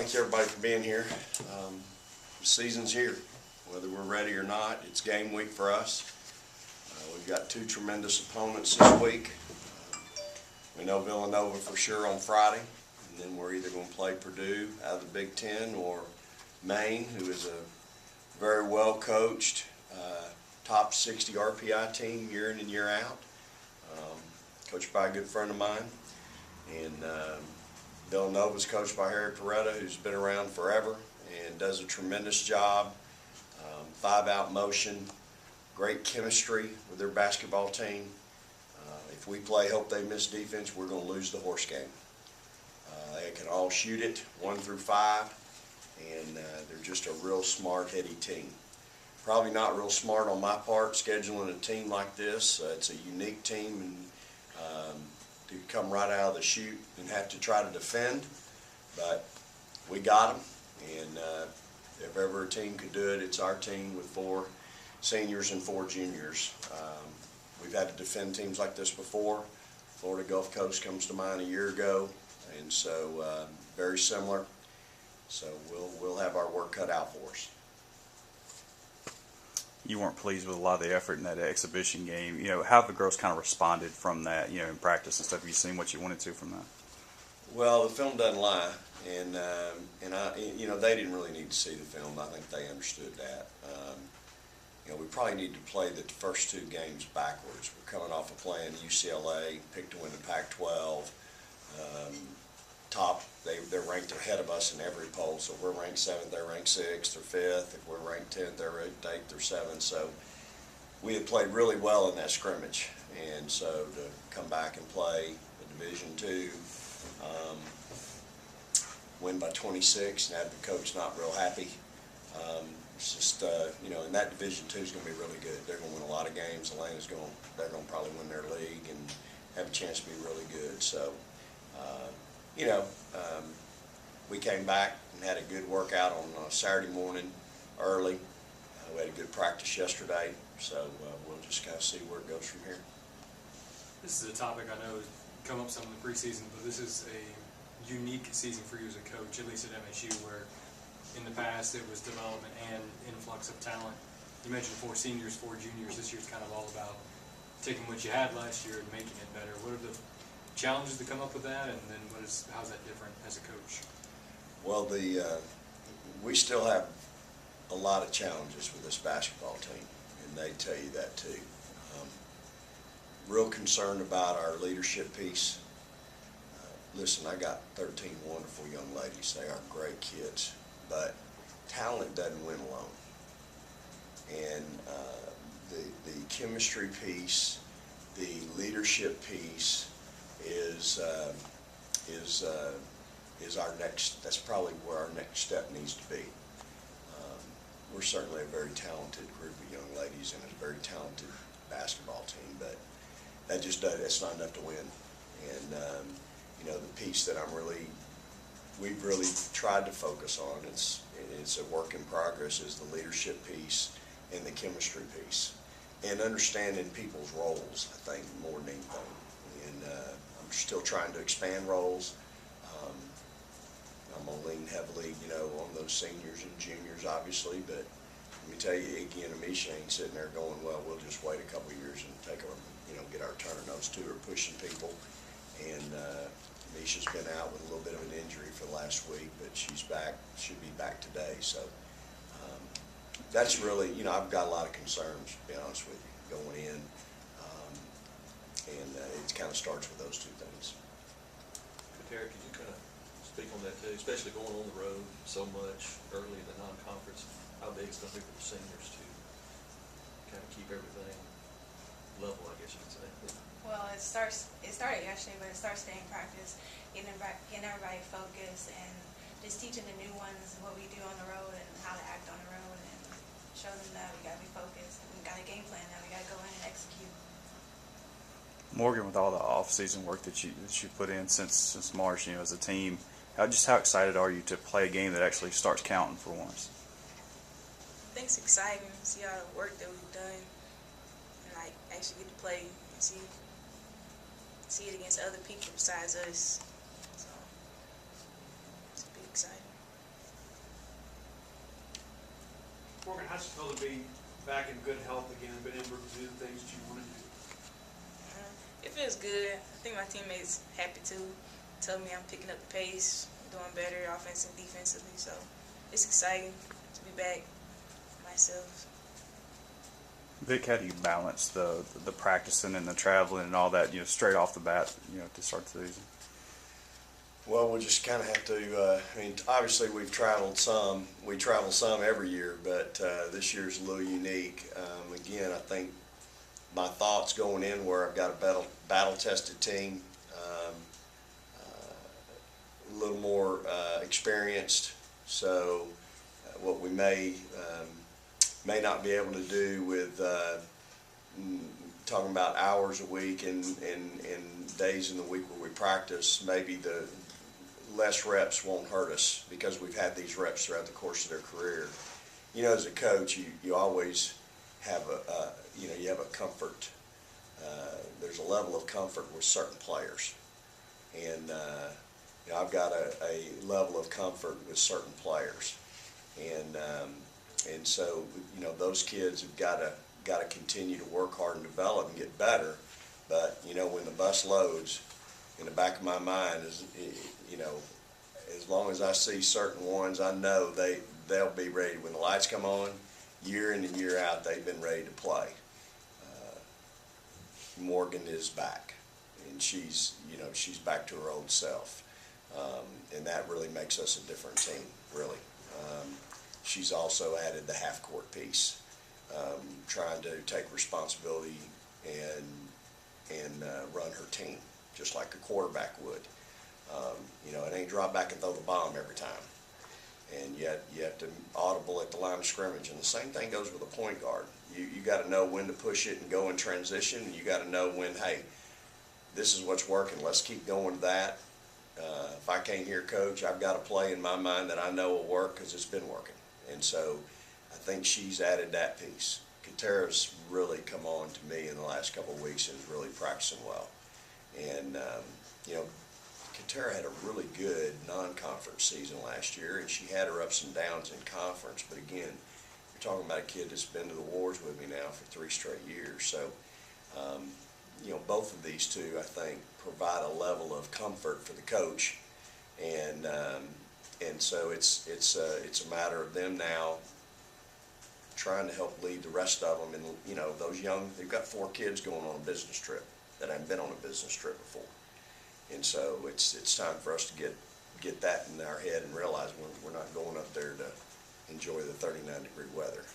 thank everybody for being here. The season's here. Whether we're ready or not, it's game week for us. We've got two tremendous opponents this week. We know Villanova for sure on Friday, and then we're either going to play Purdue out of the Big Ten or Maine, who is a very well coached, top 60 RPI team year in and year out, coached by a good friend of mine. And Villanova's coached by Harry Peretta, who's been around forever and does a tremendous job. 5-out motion, great chemistry with their basketball team. If we play hope they miss defense, we're going to lose the horse game. They can all shoot it 1 through 5, and they're just a real smart, heady team. Probably not real smart on my part scheduling a team like this. It's a unique team, and to come right out of the chute and have to try to defend, but we got them, and if ever a team could do it, it's our team with 4 seniors and 4 juniors. We've had to defend teams like this before. Florida Gulf Coast comes to mind a year ago, and so very similar. So we'll have our work cut out for us. You weren't pleased with a lot of the effort in that exhibition game. You know, how have the girls kind of responded from that, you know, in practice and stuff? Have you seen what you wanted to from that? Well, the film doesn't lie, and you know, they didn't really need to see the film. I think they understood that. You know, we probably need to play the first 2 games backwards. We're coming off of playing UCLA, picked to win the Pac-12. They're ranked ahead of us in every poll. So if we're ranked 7th, they're ranked 6th or 5th. If we're ranked 10th, they're ranked 8th or 7th. So we had played really well in that scrimmage, and so to come back and play the Division II, win by 26, and have the coach not real happy. It's just you know, and that Division II is going to be really good. They're going to win a lot of games. They're going to probably win their league and have a chance to be really good. So. You know, we came back and had a good workout on Saturday morning early. We had a good practice yesterday, so we'll just kind of see where it goes from here. This is a topic I know has come up some in the preseason, but this is a unique season for you as a coach, at least at MSU, where in the past it was development and influx of talent. You mentioned 4 seniors, 4 juniors. This year's kind of all about taking what you had last year and making it better. What are the challenges to come up with that, and then how's that different as a coach? Well, we still have a lot of challenges with this basketball team, and they tell you that too. Real concerned about our leadership piece. Listen, I got 13 wonderful young ladies. They are great kids, but talent doesn't win alone. And the chemistry piece, the leadership piece, is our next. That's probably where our next step needs to be. We're certainly a very talented group of young ladies and a very talented basketball team, but that just does. That's not enough to win. And you know, the piece that we've really tried to focus on. It's a work in progress. Is the leadership piece and the chemistry piece, and understanding people's roles. I think more than anything. And I'm still trying to expand roles. I'm going to lean heavily, you know, on those seniors and juniors, obviously. But let me tell you, Iggy and Amisha ain't sitting there going, well, we'll just wait a couple of years and take our, you know, get our turn. Those 2 are pushing people. And Amisha's been out with a little bit of an injury for the last week, but she's back. Should be back today. So that's really, you know, I've got a lot of concerns, to be honest with you, going in. And it kind of starts with those 2 things. Ketara, could you kind of speak on that too, especially going on the road so much early in the non-conference? How big it's going to be for the seniors to kind of keep everything level, I guess you could say? Well, it started yesterday, but it starts today in practice, getting everybody focused and just teaching the new ones what we do on the road and how to act on the road, and show them that we got to be focused and we got a game plan that we got to go in and execute. Morgan, with all the off-season work that you put in since March, you know, as a team, how excited are you to play a game that actually starts counting for once? I think it's exciting to see all the work that we've done, and like actually get to play and see it against other people besides us. So it's pretty exciting. does it feel to be back in good health again and being able to do the things that you want to do? It feels good. I think my teammates happy too. Tell me I'm picking up the pace, doing better offensively, defensively. So it's exciting to be back myself. Vic, how do you balance the practicing and the traveling and all that, straight off the bat, to start the season? Well, we'll just kind of have to, obviously we've traveled some. We travel some every year, but this year's a little unique. Again, I think my thoughts going in where I've got a battle-tested team, a little more experienced. So what we may not be able to do with talking about hours a week and days in the week where we practice, maybe the less reps won't hurt us because we've had these reps throughout the course of their career. As a coach, you always have you have a comfort. There's a level of comfort with certain players, and I've got a level of comfort with certain players, and so those kids have got to continue to work hard and develop and get better. But when the bus loads, in the back of my mind is as long as I see certain ones, I know they'll be ready when the lights come on. Year in and year out, they've been ready to play. Morgan is back, and she's back to her old self, and that really makes us a different team, really. She's also added the half-court piece, trying to take responsibility and run her team, just like a quarterback would. It ain't drop back and throw the bomb every time. And yet you have to audible at the line of scrimmage. And the same thing goes with a point guard. You got to know when to push it and go in transition. And you got to know when, hey, this is what's working. Let's keep going to that. If I can't hear coach, I've got a play in my mind that I know will work because it's been working. And so I think she's added that piece. Ketara's really come on to me in the last couple of weeks and is really practicing well. And, Ketara had a really good non-conference season last year, and she had her ups and downs in conference. But again, you're talking about a kid that's been to the wars with me now for 3 straight years. So, both of these two, I think, provide a level of comfort for the coach, and so it's a matter of them now trying to help lead the rest of them. And those young, they've got 4 kids going on a business trip that haven't been on a business trip before. And so it's time for us to get that in our head and realize we're not going up there to enjoy the 39-degree weather.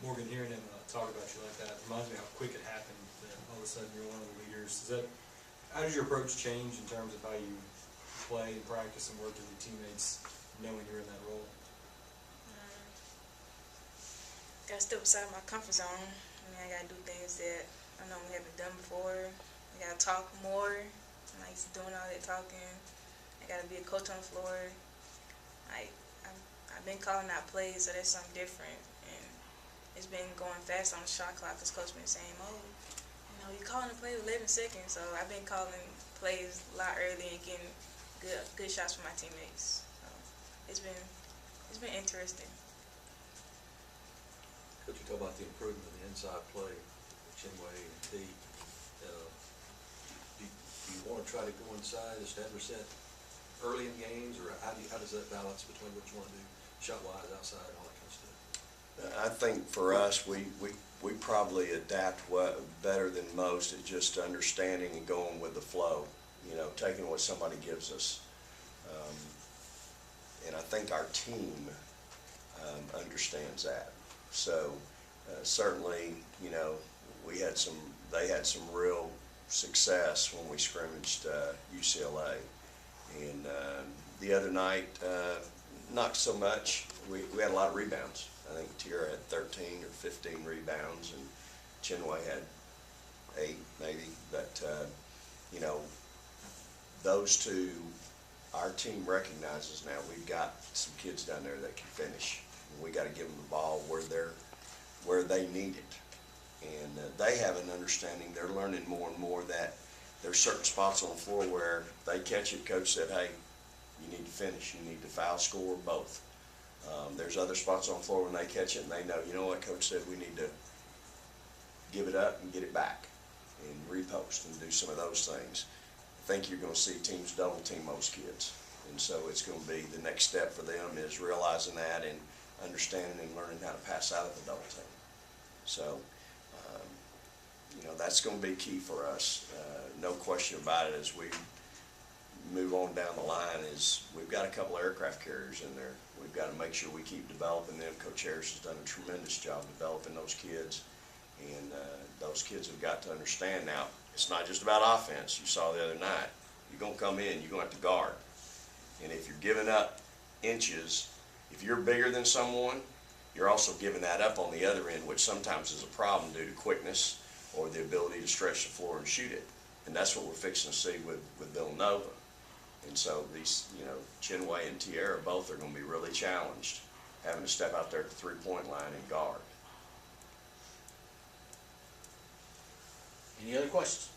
Morgan, hearing him talk about you like that reminds me how quick it happened that all of a sudden you're one of the leaders. How does your approach change in terms of how you play and practice and work with your teammates knowing you're in that role? Gotta step outside my comfort zone. I gotta do things that I know I haven't done before. I gotta talk more. I'm not used to doing all that talking. I gotta be a coach on the floor. I've been calling out plays, so that's something different. And it's been going fast on the shot clock because coach been saying, you're calling a play with 11 seconds. So I've been calling plays a lot early and getting good shots from my teammates. So it's been interesting. Coach, you talk about the improvement of the inside play, Chinway and T. Do you want to try to go inside, establish that early in games, or how does that balance between what you want to do shot-wise, outside, and all that kind of stuff? I think for us, we probably adapt better than most at just understanding and going with the flow, taking what somebody gives us. And I think our team understands that. So certainly, they had some real success when we scrimmaged UCLA. And the other night, not so much. We had a lot of rebounds. I think Tiara had 13 or 15 rebounds, and Chinway had 8 maybe. But, those two, our team recognizes now we've got some kids down there that can finish. And we got to give them the ball where they need it. And they have an understanding. They're learning more and more that there's certain spots on the floor where they catch it. Coach said, hey, you need to finish. You need to foul, score, both. There's other spots on the floor when they catch it and they know, you know what, coach said we need to give it up and get it back and repost and do some of those things. I think you're going to see teams double team most kids. And so it's going to be the next step for them is realizing that and understanding and learning how to pass out of the double team. So, you know, that's going to be key for us. No question about it as we move on down the line is we've got a couple of aircraft carriers in there. We've got to make sure we keep developing them. Coach Harris has done a tremendous job developing those kids. And those kids have got to understand now, it's not just about offense. You saw the other night. You're going to come in, you're going to have to guard. And if you're giving up inches, if you're bigger than someone, you're also giving that up on the other end, which sometimes is a problem due to quickness or the ability to stretch the floor and shoot it. And that's what we're fixing to see with Villanova. And so these, you know, Chinway and Tierra both are going to be really challenged having to step out there at the three-point line and guard. Any other questions?